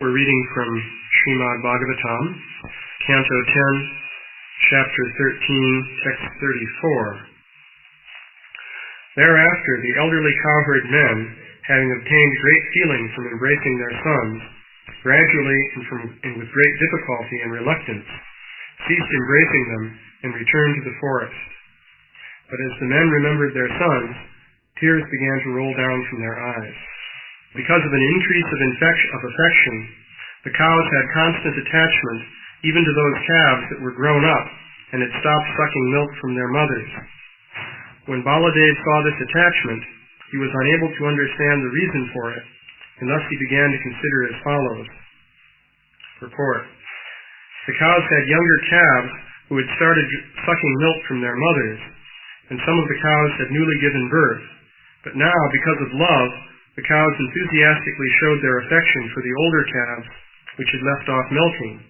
We're reading from Srimad Bhagavatam, Canto 10, Chapter 13, Text 34. Thereafter, the elderly cowherd men, having obtained great feeling from embracing their sons, gradually and with great difficulty and reluctance, ceased embracing them and returned to the forest. But as the men remembered their sons, tears began to roll down from their eyes. Because of an increase of affection, the cows had constant attachment even to those calves that were grown up and had stopped sucking milk from their mothers. When Baladev saw this attachment, he was unable to understand the reason for it, and thus he began to consider as follows. Purport. The cows had younger calves who had started sucking milk from their mothers, and some of the cows had newly given birth. But now, because of love, the cows enthusiastically showed their affection for the older calves, which had left off milking.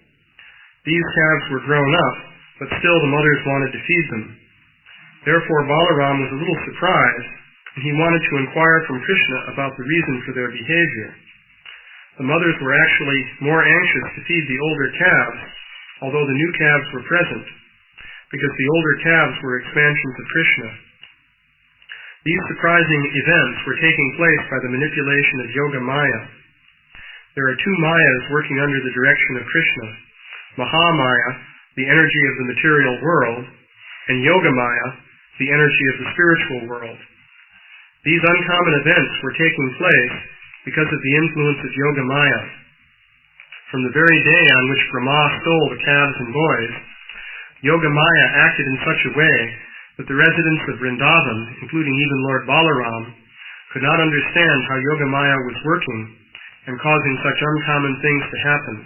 These calves were grown up, but still the mothers wanted to feed them. Therefore Balaram was a little surprised, and he wanted to inquire from Krishna about the reason for their behavior. The mothers were actually more anxious to feed the older calves, although the new calves were present, because the older calves were expansions of Krishna. These surprising events were taking place by the manipulation of Yoga Maya. There are two Mayas working under the direction of Krishna: Mahamaya, the energy of the material world, and Yoga Maya, the energy of the spiritual world. These uncommon events were taking place because of the influence of Yoga Maya. From the very day on which Brahma stole the calves and boys, Yoga Maya acted in such a way that the residents of Vrindavan, including even Lord Balaram, could not understand how Yoga Maya was working and causing such uncommon things to happen.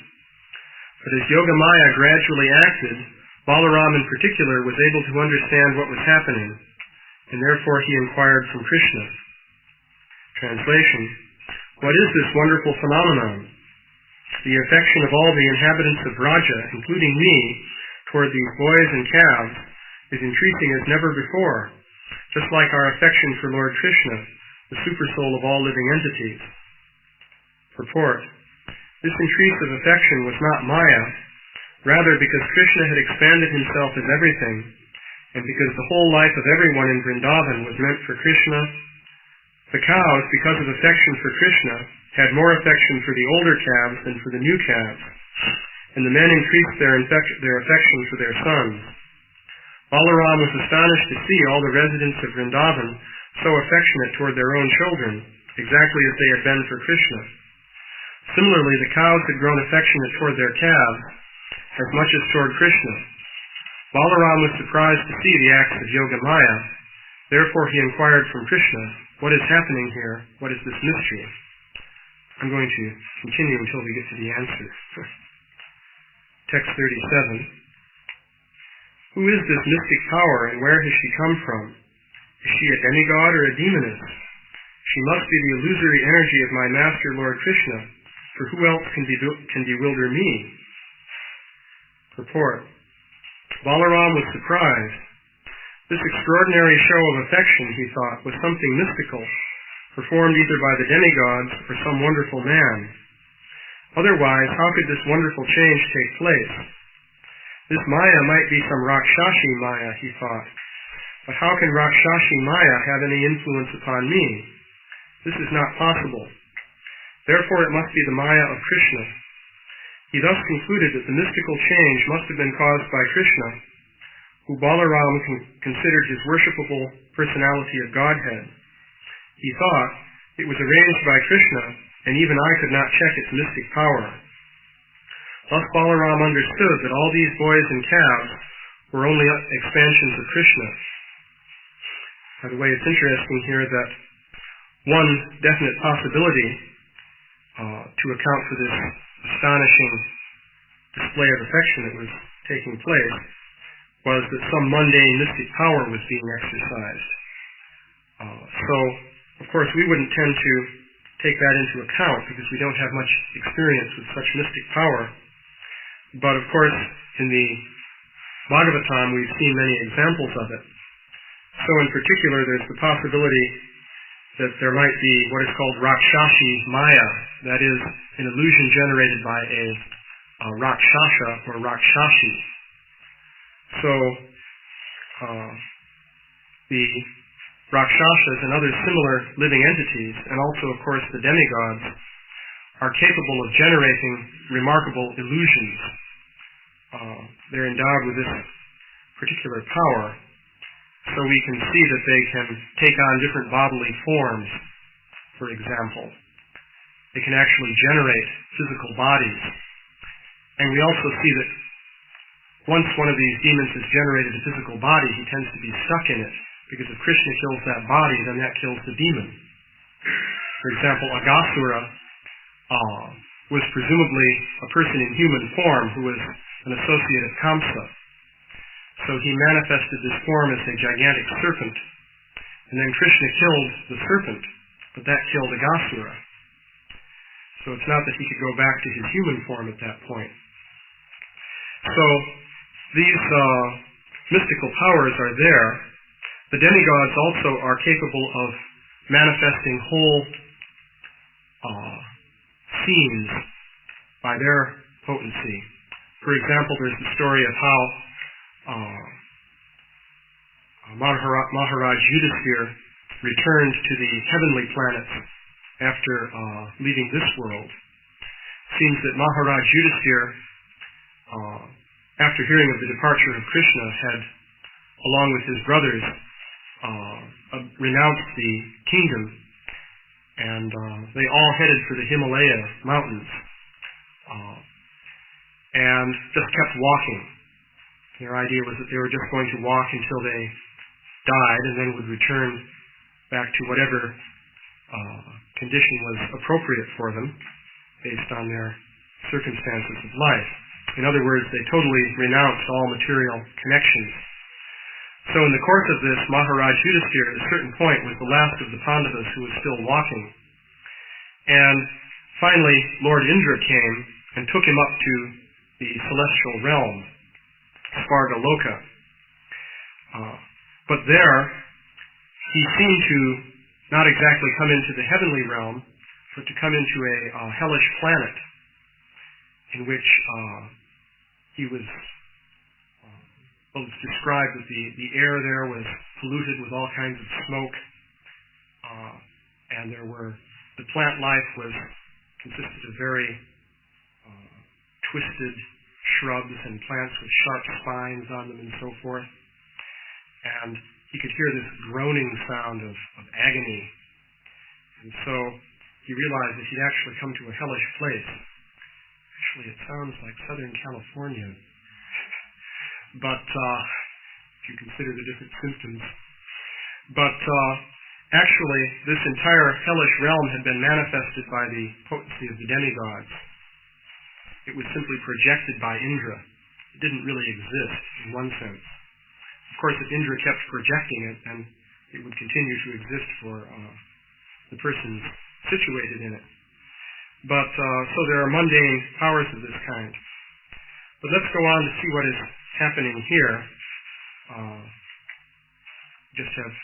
But as Yoga Maya gradually acted, Balaram in particular was able to understand what was happening, and therefore he inquired from Krishna. Translation: What is this wonderful phenomenon? The affection of all the inhabitants of Braja, including me, toward these boys and calves, is increasing as never before, just like our affection for Lord Krishna, the supersoul of all living entities. Purport. This increase of affection was not Maya, rather because Krishna had expanded himself as everything, and because the whole life of everyone in Vrindavan was meant for Krishna. The cows, because of affection for Krishna, had more affection for the older calves than for the new calves, and the men increased their affection for their sons. Balaram was astonished to see all the residents of Vrindavan so affectionate toward their own children, exactly as they had been for Krishna. Similarly, the cows had grown affectionate toward their calves as much as toward Krishna. Balaram was surprised to see the acts of Yoga Maya. Therefore he inquired from Krishna, "What is happening here? What is this mystery?" I'm going to continue until we get to the answer. Text 37. Who is this mystic power, and where has she come from? Is she a demigod or a demoness? She must be the illusory energy of my master Lord Krishna, for who else can bewilder me? Purport. Balaram was surprised. This extraordinary show of affection, he thought, was something mystical, performed either by the demigods or some wonderful man. Otherwise, how could this wonderful change take place? This Maya might be some Rakshashi Maya, he thought. But how can Rakshashi Maya have any influence upon me? This is not possible. Therefore it must be the Maya of Krishna. He thus concluded that the mystical change must have been caused by Krishna, who Balaram considered his worshipable personality of Godhead. He thought it was arranged by Krishna, and even I could not check its mystic power. Thus Balaram understood that all these boys and calves were only expansions of Krishna. By the way, it's interesting here that one definite possibility to account for this astonishing display of affection that was taking place was that some mundane mystic power was being exercised. So, of course, we wouldn't tend to take that into account because we don't have much experience with such mystic power. But, of course, in the Bhagavatam, we've seen many examples of it. So, in particular, there's the possibility that there might be what is called Rakshashi Maya, that is, an illusion generated by a Rakshasha or Rakshashi. So, the Rakshasas and other similar living entities, and also, of course, the demigods, are capable of generating remarkable illusions. They're endowed with this particular power, so we can see that they can take on different bodily forms, for example. They can actually generate physical bodies. And we also see that once one of these demons has generated a physical body, he tends to be stuck in it, because if Krishna kills that body, then that kills the demon. For example, Aghasura was presumably a person in human form who was an associate of Kamsa. So he manifested this form as a gigantic serpent. And then Krishna killed the serpent, but that killed Aghasura. So it's not that he could go back to his human form at that point. So these mystical powers are there. The demigods also are capable of manifesting whole scenes by their potency. For example, there's the story of how Maharaj Yudhisthira returned to the heavenly planets after leaving this world. It seems that Maharaj Yudhisthira, after hearing of the departure of Krishna, had, along with his brothers, renounced the kingdom, and they all headed for the Himalaya mountains, and just kept walking. Their idea was that they were just going to walk until they died, and then would return back to whatever condition was appropriate for them, based on their circumstances of life. In other words, they totally renounced all material connections. So in the course of this, Maharaj Yudhisthira at a certain point was the last of the Pandavas who was still walking. And finally, Lord Indra came and took him up to the celestial realm, Svargaloka. But there, he seemed to not exactly come into the heavenly realm, but to come into a hellish planet, in which he was, it's described that the air there was polluted with all kinds of smoke, and the plant life consisted of very twisted shrubs and plants with sharp spines on them and so forth. And he could hear this groaning sound of agony. And so he realized that he'd actually come to a hellish place. Actually, it sounds like Southern California. But if you consider the different symptoms. But actually, this entire hellish realm had been manifested by the potency of the demigods. It was simply projected by Indra. It didn't really exist, in one sense. Of course, if Indra kept projecting it, then it would continue to exist for the persons situated in it. But so there are mundane powers of this kind. But let's go on to see what is happening here. Just have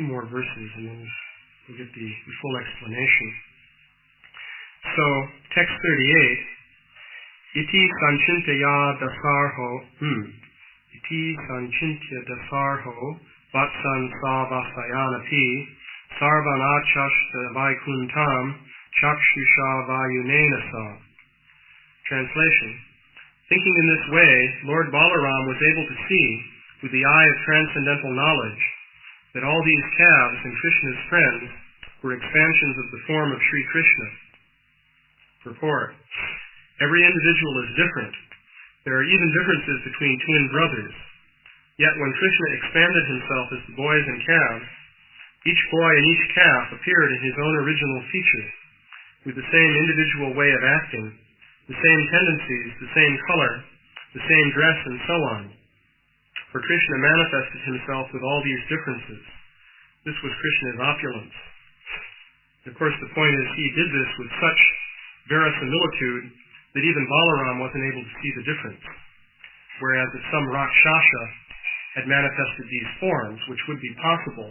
two more verses, and then we'll get the full explanation. So, text 38. Iti sanchintya dasarho, iti sanchintya dasarho, vatsan savasayanapi, sarvanachashta vaikuntam, chakshusha vayunenasa. Translation. Thinking in this way, Lord Balaram was able to see, with the eye of transcendental knowledge, that all these calves and Krishna's friends were expansions of the form of Sri Krishna. Purport. Every individual is different. There are even differences between twin brothers. Yet when Krishna expanded himself as the boys and calves, each boy and each calf appeared in his own original features, with the same individual way of acting, the same tendencies, the same color, the same dress, and so on. For Krishna manifested himself with all these differences. This was Krishna's opulence. Of course, the point is he did this with such verisimilitude that even Balaram wasn't able to see the difference. Whereas if some Rakshasha had manifested these forms, which would be possible,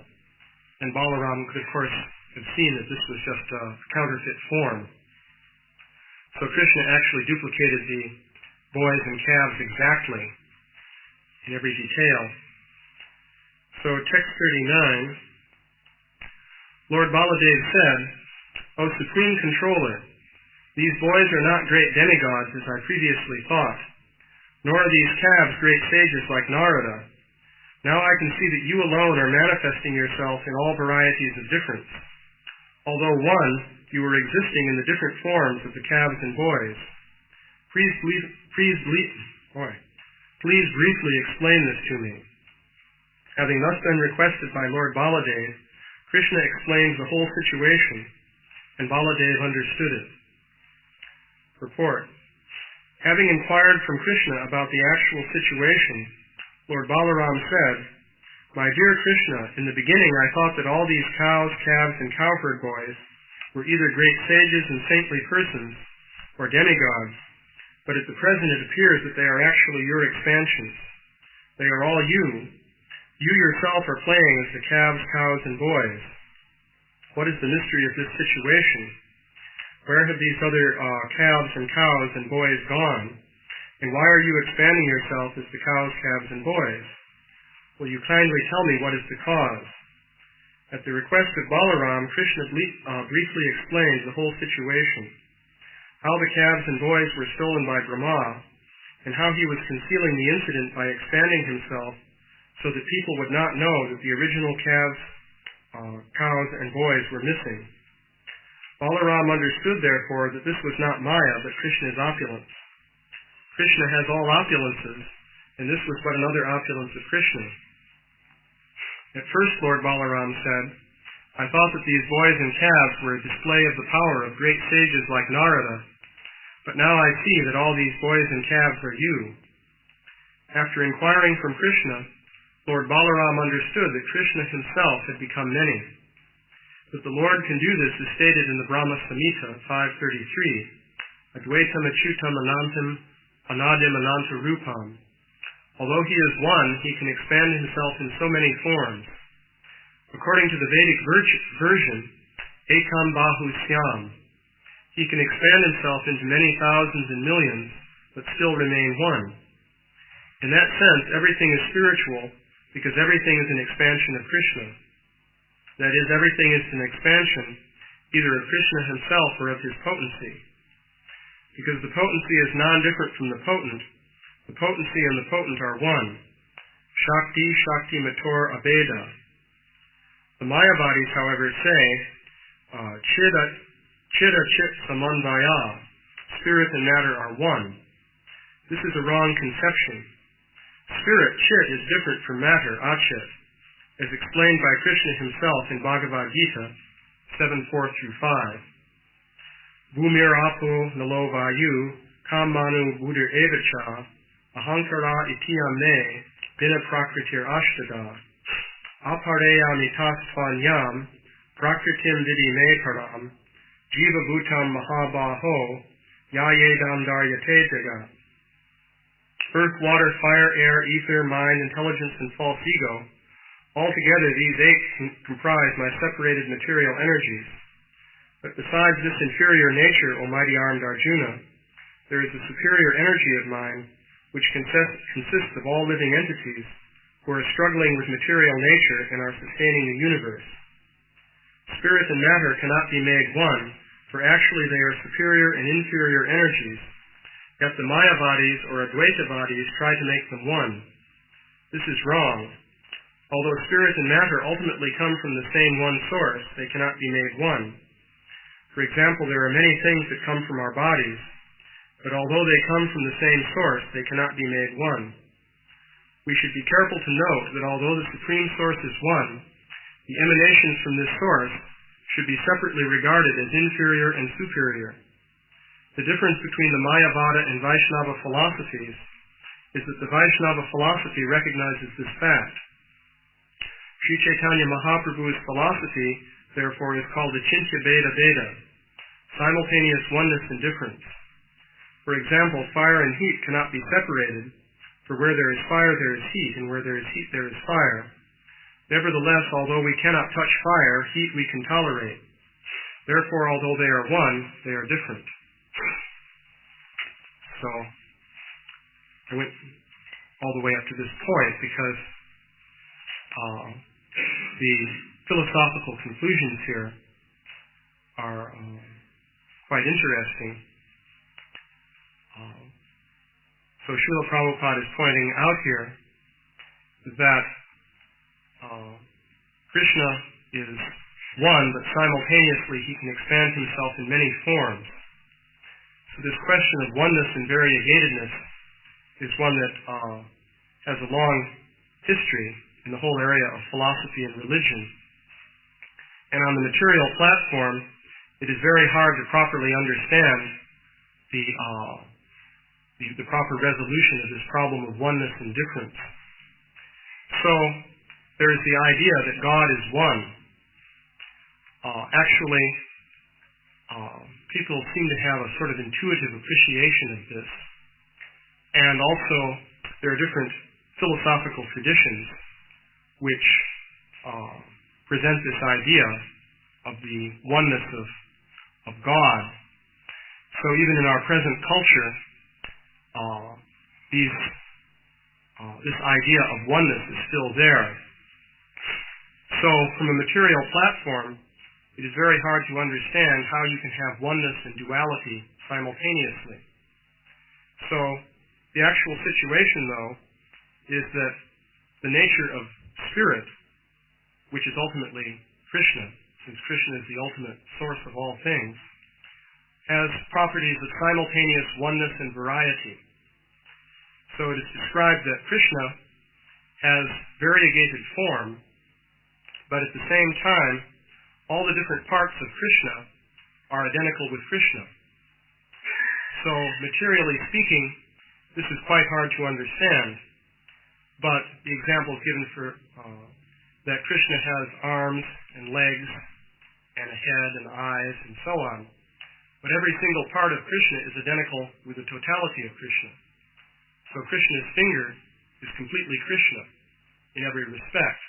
then Balaram could, of course, had seen that this was just a counterfeit form. So Krishna actually duplicated the boys and calves exactly in every detail. So text 39, Lord Baladeva said, O Supreme Controller, these boys are not great demigods as I previously thought, nor are these calves great sages like Narada. Now I can see that you alone are manifesting yourself in all varieties of difference. Although one, you are existing in the different forms of the calves and boys. Please briefly explain this to me. Having thus been requested by Lord Baladeva, Krishna explains the whole situation, and Baladeva understood it. Purport. Having inquired from Krishna about the actual situation, Lord Balaram said, My dear Krishna, in the beginning I thought that all these cows, calves, and cowherd boys were either great sages and saintly persons, or demigods, but at the present it appears that they are actually your expansions. They are all you. You yourself are playing as the calves, cows, and boys. What is the mystery of this situation? Where have these other calves and cows and boys gone? And why are you expanding yourself as the cows, calves, and boys? Will you kindly tell me what is the cause? At the request of Balaram, Krishna briefly explained the whole situation, how the calves and boys were stolen by Brahma, and how he was concealing the incident by expanding himself so that people would not know that the original calves, cows, and boys were missing. Balaram understood, therefore, that this was not Maya, but Krishna's opulence. Krishna has all opulences, and this was but another opulence of Krishna. At first, Lord Balaram said, I thought that these boys and calves were a display of the power of great sages like Narada, but now I see that all these boys and calves are you. After inquiring from Krishna, Lord Balaram understood that Krishna himself had become many. That the Lord can do this is stated in the Brahma Samhita 533, Advaitam Achyutam Anantam Anadim Ananta Rupam. Although he is one, he can expand himself in so many forms. According to the Vedic version, Ekam Bahu Syam, he can expand himself into many thousands and millions, but still remain one. In that sense, everything is spiritual, because everything is an expansion of Krishna. That is, everything is an expansion, either of Krishna himself or of his potency. Because the potency is non-different from the potency and the potent are one. Shakti, Shakti Mator Abeda. The Mayavadis, however, say, Chida Chit Samanvaya, spirit and matter are one. This is a wrong conception. Spirit, Chit, is different from matter, Achit, as explained by Krishna himself in Bhagavad Gita 7:4-5. Bhumir Apo Nalo Vayu Kammanu Buddhir Evacha Ahankara Itiyam Me Dina Prakritir Ashtada Apareya Mitas Svanyam Prakritim Didi Me Param Jiva Bhutam Mahabaho Yayedam Daryate Jagat. Earth, water, fire, air, ether, mind, intelligence, and false ego. Altogether, these eight comprise my separated material energies. But besides this inferior nature, O mighty armed Arjuna, there is a superior energy of mine, which consists of all living entities who are struggling with material nature and are sustaining the universe. Spirit and matter cannot be made one, for actually they are superior and inferior energies. Yet the Mayavadis or Advaitavadis try to make them one. This is wrong. Although spirit and matter ultimately come from the same one source, they cannot be made one. For example, there are many things that come from our bodies, but although they come from the same source, they cannot be made one. We should be careful to note that although the Supreme Source is one, the emanations from this source should be separately regarded as inferior and superior. The difference between the Mayavada and Vaishnava philosophies is that the Vaishnava philosophy recognizes this fact. Sri Chaitanya Mahaprabhu's philosophy, therefore, is called Achintya Bheda Veda, simultaneous oneness and difference. For example, fire and heat cannot be separated, for where there is fire there is heat, and where there is heat there is fire. Nevertheless, although we cannot touch fire, heat we can tolerate. Therefore, although they are one, they are different. So, I went all the way up to this point because the philosophical conclusions here are quite interesting. So Srila Prabhupada is pointing out here that Krishna is one, but simultaneously he can expand himself in many forms. So this question of oneness and variegatedness is one that has a long history in the whole area of philosophy and religion. And on the material platform, it is very hard to properly understand the proper resolution of this problem of oneness and difference. So there is the idea that God is one. Actually, people seem to have a sort of intuitive appreciation of this. And also, there are different philosophical traditions which present this idea of the oneness of God. So even in our present culture, this idea of oneness is still there. So from a material platform, it is very hard to understand how you can have oneness and duality simultaneously. So the actual situation, though, is that the nature of spirit, which is ultimately Krishna, since Krishna is the ultimate source of all things, has properties of simultaneous oneness and variety. So it is described that Krishna has variegated form, but at the same time, all the different parts of Krishna are identical with Krishna. So materially speaking, this is quite hard to understand, but the example given for that Krishna has arms and legs and a head and eyes and so on. But every single part of Krishna is identical with the totality of Krishna. So Krishna's finger is completely Krishna in every respect.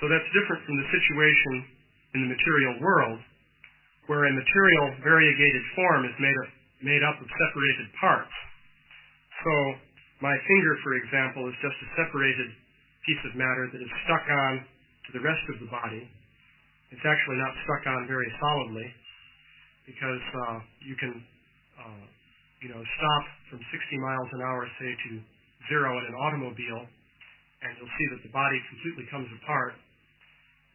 So that's different from the situation in the material world, where a material variegated form is made up of separated parts. So my finger, for example, is just a separated piece of matter that is stuck on to the rest of the body. It's actually not stuck on very solidly, because you can stop from 60 miles an hour, say, to 0 in an automobile, and you'll see that the body completely comes apart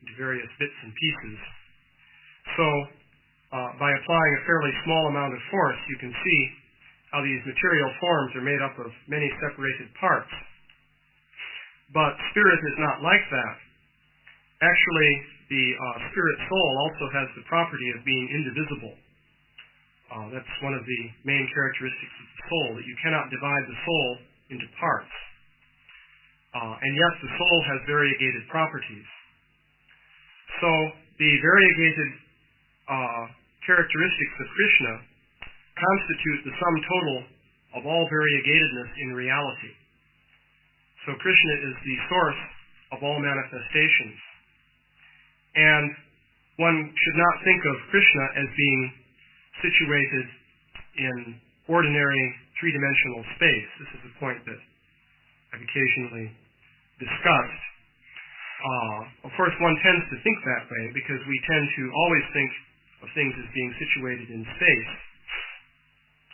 into various bits and pieces. So by applying a fairly small amount of force, you can see how these material forms are made up of many separated parts. But spirit is not like that. Actually, the spirit soul also has the property of being indivisible. That's one of the main characteristics of the soul, that you cannot divide the soul into parts. And yet the soul has variegated properties. So the variegated characteristics of Krishna constitute the sum total of all variegatedness in reality. So Krishna is the source of all manifestations. And one should not think of Krishna as being situated in ordinary three-dimensional space. This is a point that I've occasionally discussed. Of course, one tends to think that way because we tend to always think of things as being situated in space.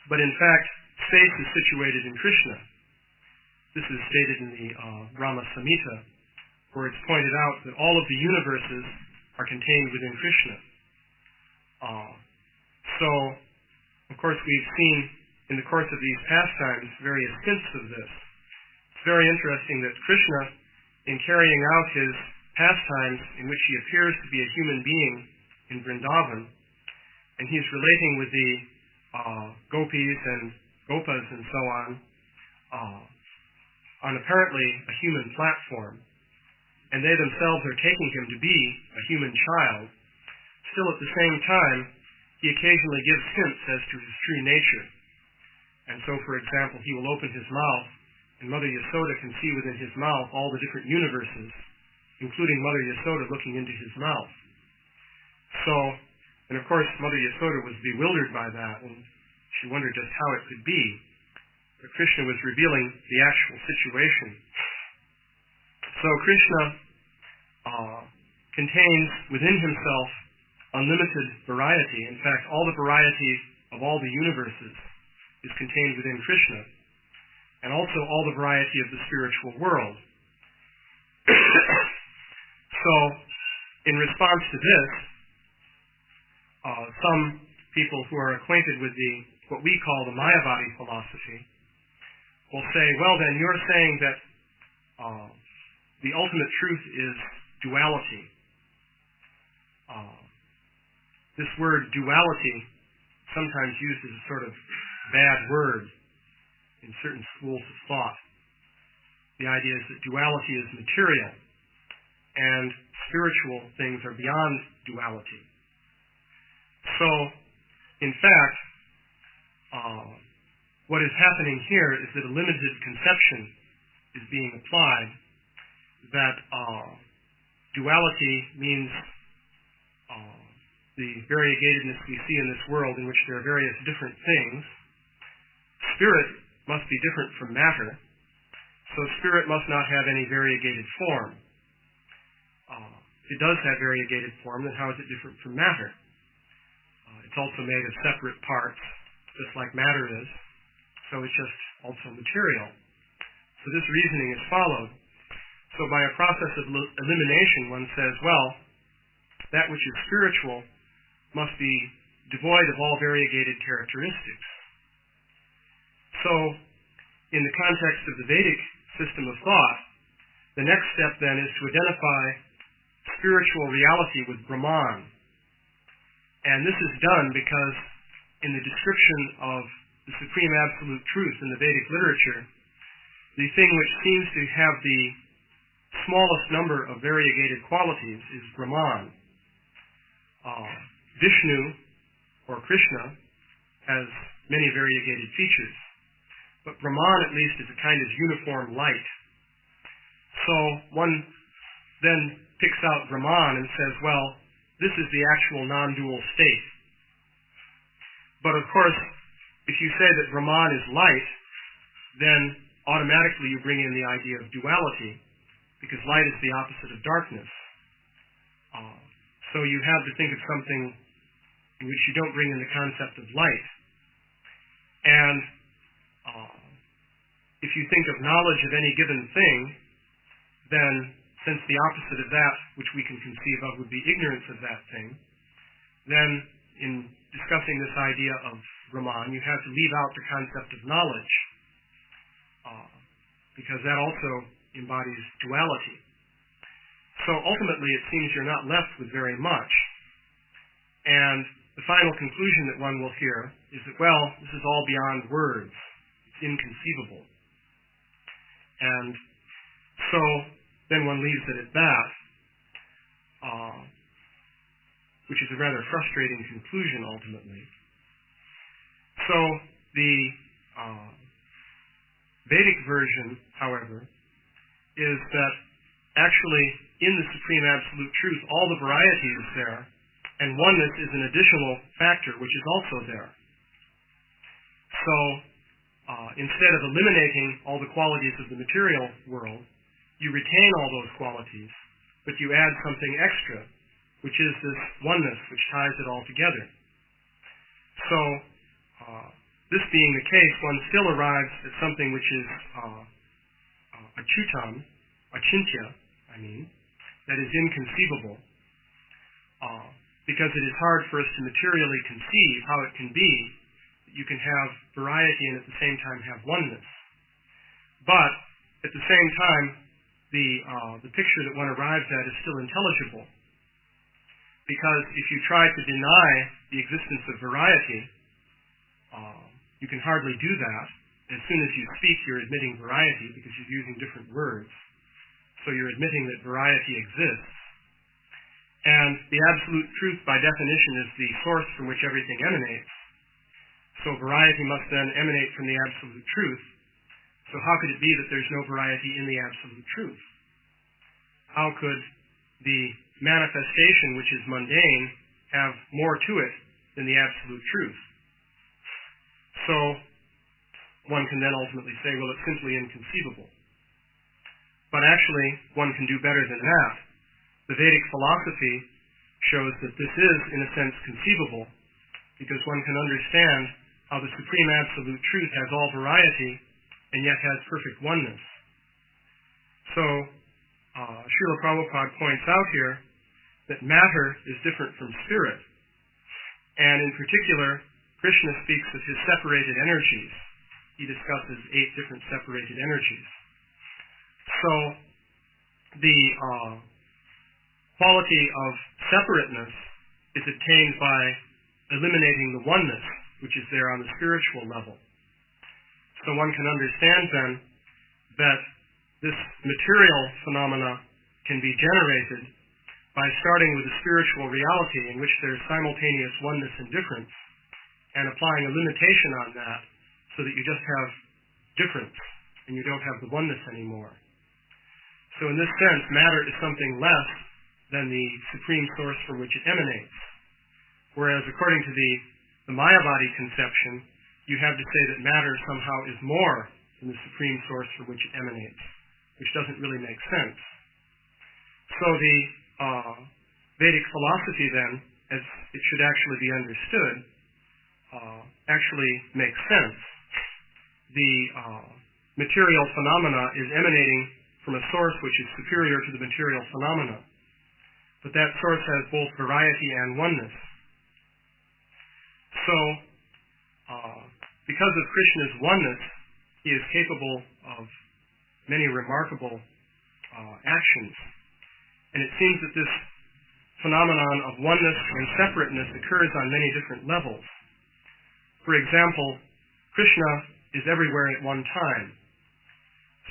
But in fact, space is situated in Krishna. This is stated in the Brahma Samhita, where it's pointed out that all of the universes are contained within Krishna. So, of course, we've seen in the course of these pastimes various hints of this. It's very interesting that Krishna, in carrying out his pastimes in which he appears to be a human being in Vrindavan, and he's relating with the gopis and gopas and so on apparently a human platform, and they themselves are taking him to be a human child, still at the same time, he occasionally gives hints as to his true nature. And so, for example, he will open his mouth, and Mother Yasoda can see within his mouth all the different universes including Mother Yasoda looking into his mouth. So, and of course, Mother Yasoda was bewildered by that, and she wondered just how it could be. But Krishna was revealing the actual situation. So Krishna contains within himself unlimited variety. In fact, all the variety of all the universes is contained within Krishna, and also all the variety of the spiritual world. So, in response to this, some people who are acquainted with what we call the Mayavadi philosophy will say, well then, you're saying that the ultimate truth is duality. This word duality, sometimes used as a sort of bad word in certain schools of thought. The idea is that duality is material, and spiritual things are beyond duality. So, in fact, what is happening here is that a limited conception is being applied, that duality means the variegatedness we see in this world in which there are various different things. Spirit must be different from matter, so spirit must not have any variegated form. If it does have variegated form, then how is it different from matter? It's also made of separate parts, just like matter is, so it's just also material. So this reasoning is followed. So by a process of elimination, one says, well, that which is spiritual must be devoid of all variegated characteristics. So, in the context of the Vedic system of thought, the next step then is to identify spiritual reality with Brahman. And this is done because in the description of the supreme absolute truth in the Vedic literature, the thing which seems to have the smallest number of variegated qualities is Brahman. Vishnu, or Krishna, has many variegated features, but Brahman at least is a kind of uniform light. So one then picks out Brahman and says, well, this is the actual non-dual state. But of course, if you say that Brahman is light, then automatically you bring in the idea of duality, because light is the opposite of darkness. So you have to think of something in which you don't bring in the concept of light. And if you think of knowledge of any given thing, then since the opposite of that which we can conceive of would be ignorance of that thing, then in discussing this idea of Brahman, you have to leave out the concept of knowledge, because that also embodies duality. So ultimately it seems you're not left with very much. And the final conclusion that one will hear is that, well, this is all beyond words. It's inconceivable. And so then one leaves it at that, which is a rather frustrating conclusion ultimately. So the Vedic version, however, is that actually in the Supreme Absolute Truth, all the variety is there, and oneness is an additional factor which is also there. So instead of eliminating all the qualities of the material world, you retain all those qualities, but you add something extra, which is this oneness which ties it all together. So this being the case, one still arrives at something which is achintya, that is inconceivable, because it is hard for us to materially conceive how it can be that you can have variety and at the same time have oneness. But at the same time, the picture that one arrives at is still intelligible, because if you try to deny the existence of variety, you can hardly do that. As soon as you speak, you're admitting variety because you're using different words. So you're admitting that variety exists. And the absolute truth, by definition, is the source from which everything emanates. So variety must then emanate from the absolute truth. So how could it be that there's no variety in the absolute truth? how could the manifestation, which is mundane, have more to it than the absolute truth? So one can then ultimately say, well, it's simply inconceivable. But actually, one can do better than that. The Vedic philosophy shows that this is, in a sense, conceivable, because one can understand how the Supreme Absolute Truth has all variety and yet has perfect oneness. So, Srila Prabhupada points out here that matter is different from spirit. And in particular, Krishna speaks of his separated energies. He discusses 8 different separated energies. So, the quality of separateness is attained by eliminating the oneness, which is there on the spiritual level. So one can understand then that this material phenomena can be generated by starting with a spiritual reality in which there is simultaneous oneness and difference, and applying a limitation on that so that you just have difference and you don't have the oneness anymore. So in this sense, matter is something less than the supreme source from which it emanates. Whereas according to the Mayavadi conception, you have to say that matter somehow is more than the supreme source from which it emanates, which doesn't really make sense. So the Vedic philosophy then, as it should actually be understood, actually makes sense. The material phenomena is emanating from a source which is superior to the material phenomena. But that source has both variety and oneness. So, because of Krishna's oneness, he is capable of many remarkable actions. And it seems that this phenomenon of oneness and separateness occurs on many different levels. For example, Krishna is everywhere at one time.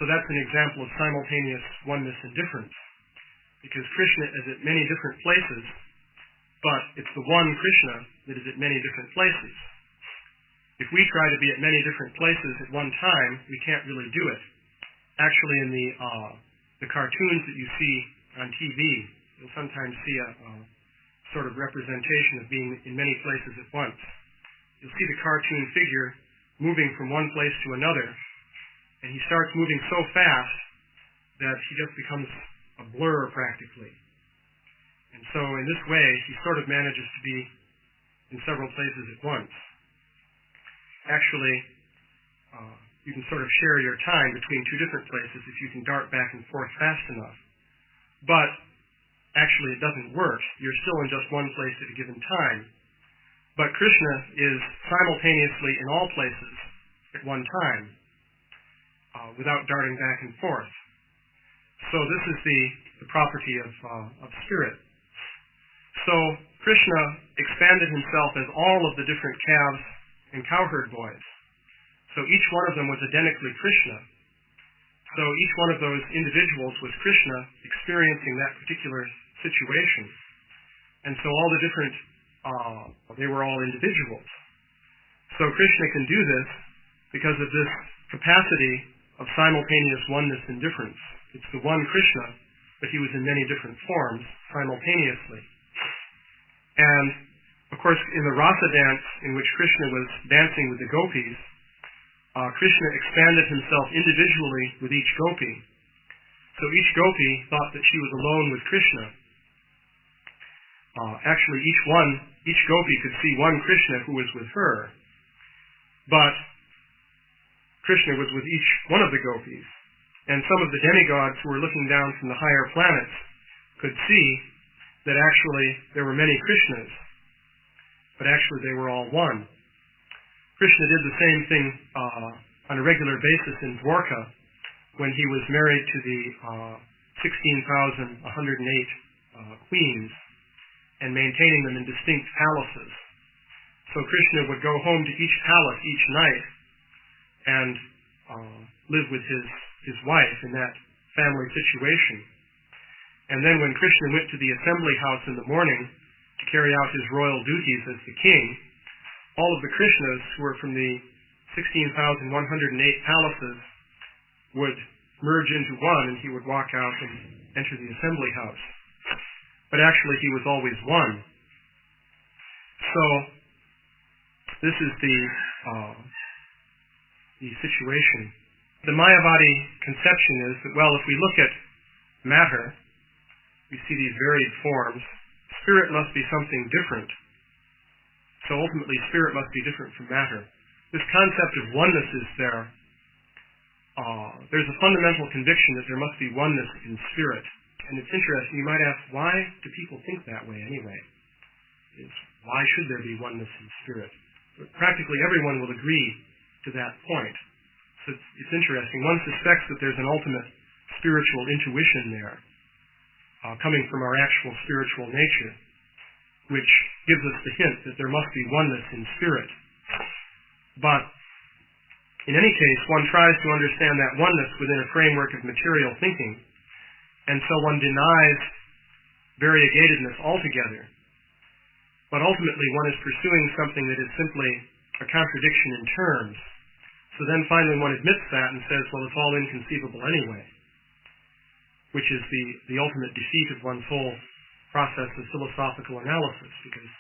So that's an example of simultaneous oneness and difference, because Krishna is at many different places, but it's the one Krishna that is at many different places. If we try to be at many different places at one time, we can't really do it. Actually, in the cartoons that you see on TV, you'll sometimes see a sort of representation of being in many places at once. You'll see the cartoon figure moving from one place to another, and he starts moving so fast that he just becomes a blur practically. And so in this way, he sort of manages to be in several places at once. Actually, you can sort of share your time between 2 different places if you can dart back and forth fast enough. But actually it doesn't work. You're still in just one place at a given time. But Krishna is simultaneously in all places at one time, without darting back and forth. So this is the property of spirit. So Krishna expanded himself as all of the different calves and cowherd boys. So each one of them was identically Krishna. So each one of those individuals was Krishna experiencing that particular situation. And so all the different, they were all individuals. So Krishna can do this because of this capacity of simultaneous oneness and difference. It's the one Krishna, but he was in many different forms simultaneously. And, of course, in the rasa dance in which Krishna was dancing with the gopis, Krishna expanded himself individually with each gopi. So each gopi thought that she was alone with Krishna. Actually, each gopi could see one Krishna who was with her, but Krishna was with each one of the gopis. And some of the demigods who were looking down from the higher planets could see that actually there were many Krishnas, but actually they were all one. Krishna did the same thing on a regular basis in Dwarka when he was married to the 16,108 queens and maintaining them in distinct palaces. So Krishna would go home to each palace each night and live with his wife in that family situation. And then when Krishna went to the assembly house in the morning to carry out his royal duties as the king, all of the Krishnas who were from the 16,108 palaces would merge into one, and he would walk out and enter the assembly house. But actually, he was always one. So, this is the situation. The Mayavadi conception is that, well, if we look at matter, we see these varied forms. Spirit must be something different. So ultimately, spirit must be different from matter. This concept of oneness is there. There's a fundamental conviction that there must be oneness in spirit. And it's interesting, you might ask, why do people think that way anyway? Why should there be oneness in spirit? But practically everyone will agree to that point. So it's interesting. One suspects that there's an ultimate spiritual intuition there, coming from our actual spiritual nature, which gives us the hint that there must be oneness in spirit. But in any case, one tries to understand that oneness within a framework of material thinking, and so one denies variegatedness altogether. But ultimately, one is pursuing something that is simply a contradiction in terms. So then finally one admits that and says, well, it's all inconceivable anyway, which is the ultimate defeat of one's whole process of philosophical analysis, because,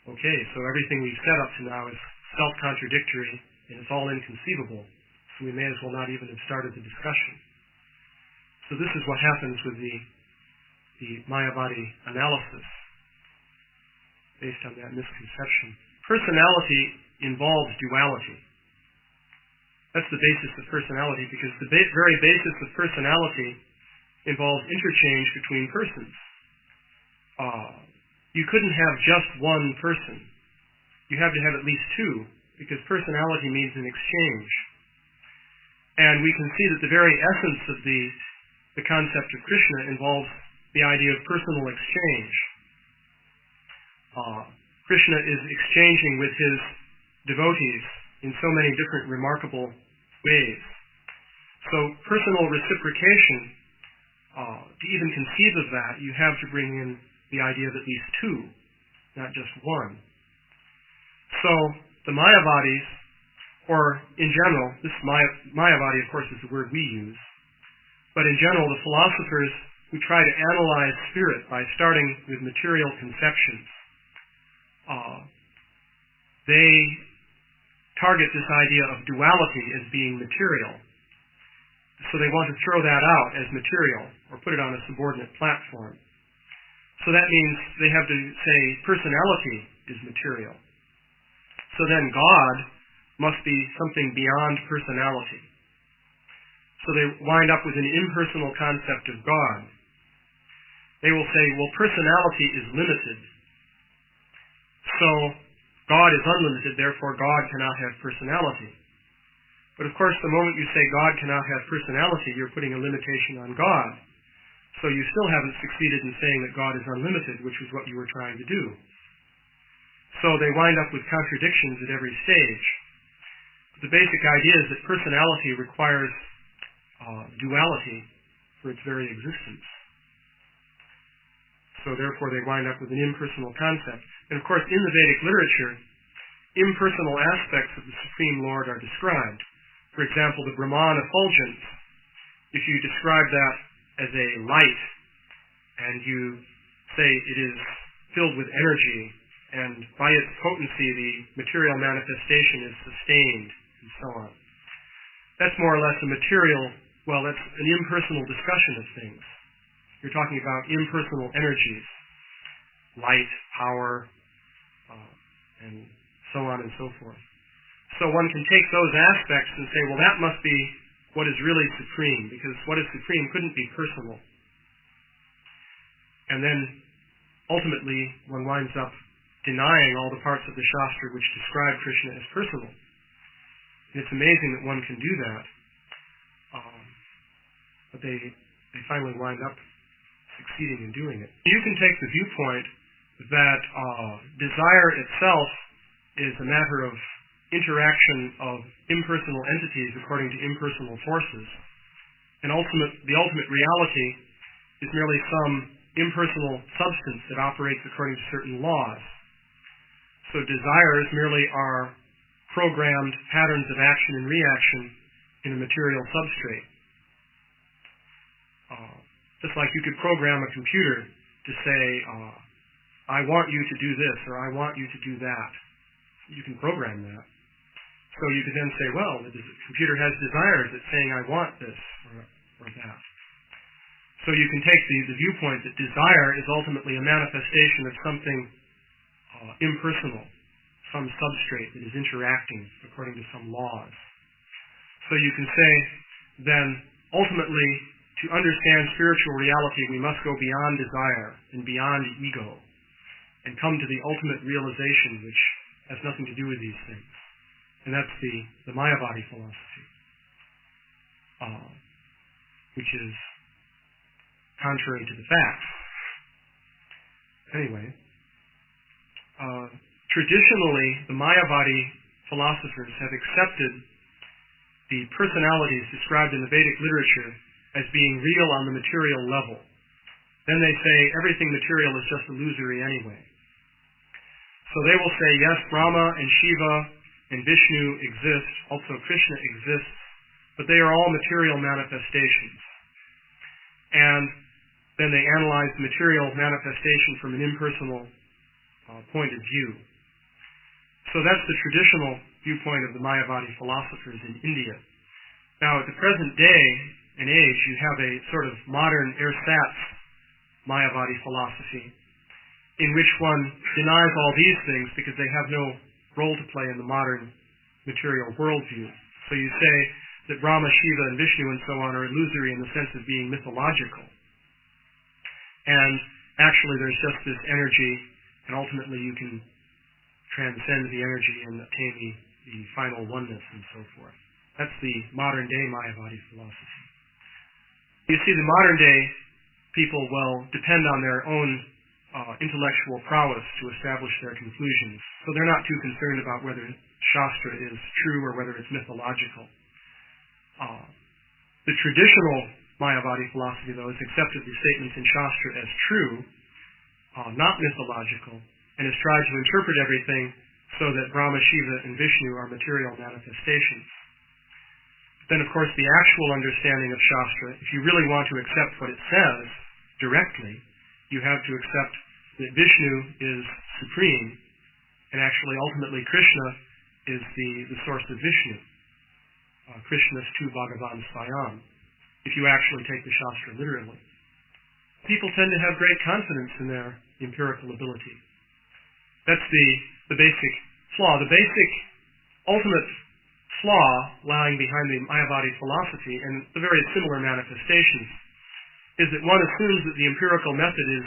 okay, so everything we've set up to now is self-contradictory, and it's all inconceivable, so we may as well not even have started the discussion. So this is what happens with the Mayavadi analysis, based on that misconception. Personality involves duality. That's the basis of personality, because the very basis of personality involves interchange between persons. You couldn't have just one person. You have to have at least two, because personality means an exchange. And we can see that the very essence of the concept of Krishna involves the idea of personal exchange. Krishna is exchanging with his devotees in so many different remarkable ways. So personal reciprocation, to even conceive of that, you have to bring in the idea of at least two, not just one. So the Mayavadis, or in general, this Mayavadi, of course, is the word we use, but in general, the philosophers who try to analyze spirit by starting with material conceptions, they target this idea of duality as being material. So they want to throw that out as material, or put it on a subordinate platform. So that means they have to say personality is material. So then God must be something beyond personality. So they wind up with an impersonal concept of God. They will say, well, personality is limited. So God is unlimited, therefore God cannot have personality. But of course, the moment you say God cannot have personality, you're putting a limitation on God. So you still haven't succeeded in saying that God is unlimited, which was what you were trying to do. So they wind up with contradictions at every stage. But the basic idea is that personality requires duality for its very existence. So therefore they wind up with an impersonal concept. And of course, in the Vedic literature, impersonal aspects of the Supreme Lord are described. For example, the Brahman effulgence, if you describe that as a light, and you say it is filled with energy, and by its potency the material manifestation is sustained, and so on. That's more or less a material, well, that's an impersonal discussion of things. You're talking about impersonal energies, light, power, and so on and so forth. So one can take those aspects and say, well, that must be what is really supreme, because what is supreme couldn't be personal. And then, ultimately, one winds up denying all the parts of the Shastra which describe Krishna as personal. And it's amazing that one can do that. But they finally wind up succeeding in doing it. You can take the viewpoint that desire itself is a matter of interaction of impersonal entities according to impersonal forces. And the ultimate reality is merely some impersonal substance that operates according to certain laws. So desires merely are programmed patterns of action and reaction in a material substrate. Just like you could program a computer to say, I want you to do this, or I want you to do that. You can program that. So you could then say, well, the computer has desires. It's saying, I want this or that. So you can take the viewpoint that desire is ultimately a manifestation of something impersonal, some substrate that is interacting according to some laws. So you can say, then, ultimately, to understand spiritual reality, we must go beyond desire and beyond ego and come to the ultimate realization, which has nothing to do with these things. And that's the Mayavadi philosophy, which is contrary to the facts. Anyway, traditionally, the Mayavadi philosophers have accepted the personalities described in the Vedic literature as being real on the material level. Then they say everything material is just illusory anyway. So they will say, yes, Brahma and Shiva and Vishnu exist, also Krishna exists, but they are all material manifestations. And then they analyze the material manifestation from an impersonal point of view. So that's the traditional viewpoint of the Mayavadi philosophers in India. Now, at the present day and age, you have a sort of modern ersatz Mayavadi philosophy in which one denies all these things because they have no role to play in the modern material worldview. So you say that Brahma, Shiva, and Vishnu and so on are illusory in the sense of being mythological. And actually there's just this energy, and ultimately you can transcend the energy and attain the final oneness and so forth. That's the modern day Mayavadi philosophy. You see, the modern day people will depend on their own intellectual prowess to establish their conclusions. So they're not too concerned about whether Shastra is true or whether it's mythological. The traditional Mayavadi philosophy, though, has accepted the statements in Shastra as true, not mythological, and has tried to interpret everything so that Brahma, Shiva, and Vishnu are material manifestations. Then, of course, the actual understanding of Shastra, if you really want to accept what it says directly, you have to accept that Vishnu is supreme, and actually, ultimately, Krishna is the source of Vishnu. Krishnastu Bhagavan Swayam, if you actually take the Shastra literally. People tend to have great confidence in their empirical ability. That's the basic flaw. The basic ultimate flaw lying behind the Mayavadi philosophy and the very similar manifestations is that one assumes that the empirical method is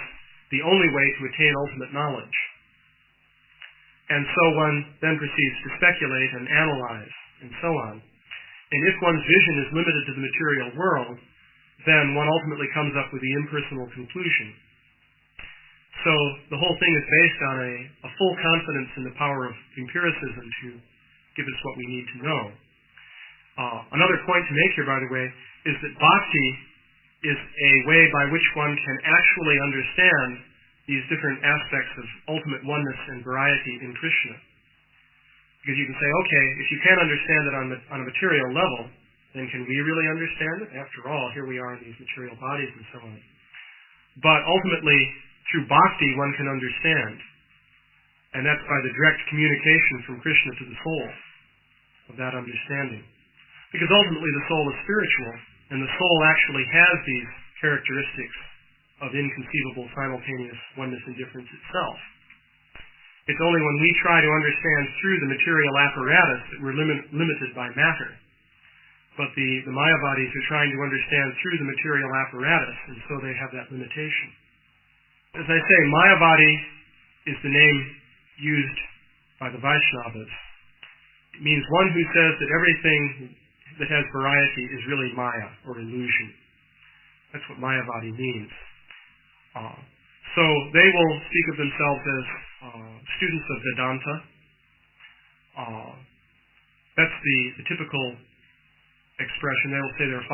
the only way to attain ultimate knowledge. And so one then proceeds to speculate and analyze and so on. And if one's vision is limited to the material world, then one ultimately comes up with the impersonal conclusion. So the whole thing is based on a full confidence in the power of empiricism to give us what we need to know. Another point to make here, by the way, is that bhakti is a way by which one can actually understand these different aspects of ultimate oneness and variety in Krishna. Because you can say, okay, if you can't understand it on a material level, then can we really understand it? After all, here we are in these material bodies and so on. But ultimately, through bhakti, one can understand. And that's by the direct communication from Krishna to the soul of that understanding. Because ultimately the soul is spiritual, and the soul actually has these characteristics of inconceivable simultaneous oneness and difference itself. It's only when we try to understand through the material apparatus that we're limited by matter. But the Mayavadis are trying to understand through the material apparatus, and so they have that limitation. As I say, Mayavadi is the name used by the Vaishnavas. It means one who says that everything that has variety is really Maya, or illusion. That's what Mayavadi means. So they will speak of themselves as students of Vedanta. That's the typical expression. They will say they're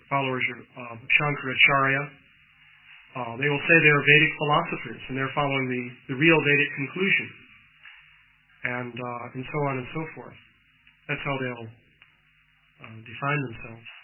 followers of Shankaracharya. They will say they're Vedic philosophers, and they're following the real Vedic conclusion, and so on and so forth. That's how they'll define themselves.